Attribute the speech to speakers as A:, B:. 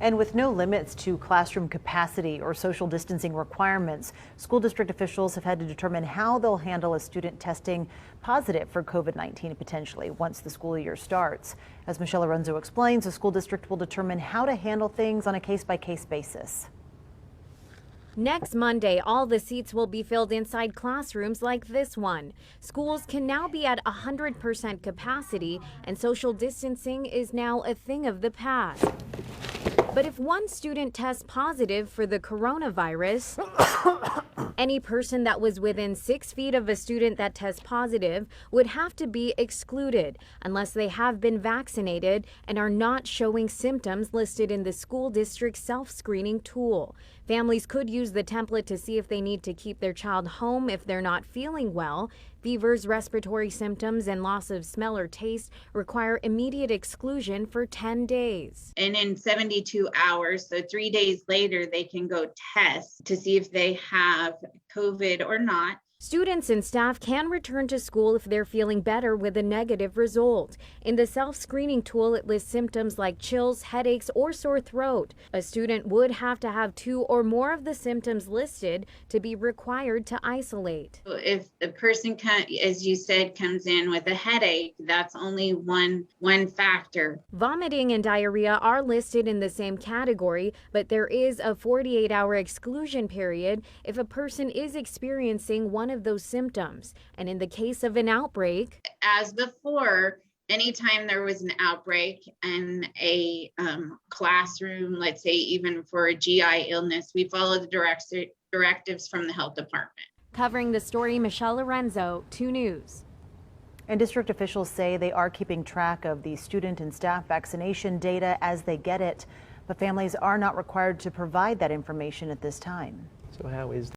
A: And with no limits to classroom capacity or social distancing requirements, school district officials have had to determine how they'll handle a student testing positive for COVID-19 potentially once the school year starts. As Michelle Lorenzo explains, the school district will determine how to handle things on a case-by-case basis.
B: Next Monday, all the seats will be filled inside classrooms like this one. Schools can now be at 100% capacity, and social distancing is now a thing of the past. But if one student tests positive for the coronavirus, any person that was within 6 feet of a student that tests positive would have to be excluded unless they have been vaccinated and are not showing symptoms listed in the school district's self-screening tool. Families could use the template to see if they need to keep their child home if they're not feeling well. Fevers, respiratory symptoms, and loss of smell or taste require immediate exclusion for 10 days.
C: And in 72 hours, so 3 days later, they can go test to see if they have COVID or not.
B: Students and staff can return to school if they're feeling better with a negative result. In the self-screening tool, it lists symptoms like chills, headaches, or sore throat. A student would have to have 2 or more of the symptoms listed to be required to isolate.
C: If the person, as you said, comes in with a headache, that's only one factor.
B: Vomiting and diarrhea are listed in the same category, but there is a 48-hour exclusion period if a person is experiencing one of those symptoms. And in the case of an outbreak,
C: as before, anytime there was an outbreak in a classroom, let's say even for a GI illness, we follow the directives from the health department.
B: Covering the story, Michelle Lorenzo, 2 News.
A: And district officials say they are keeping track of the student and staff vaccination data as they get it, but families are not required to provide that information at this time.
D: So how is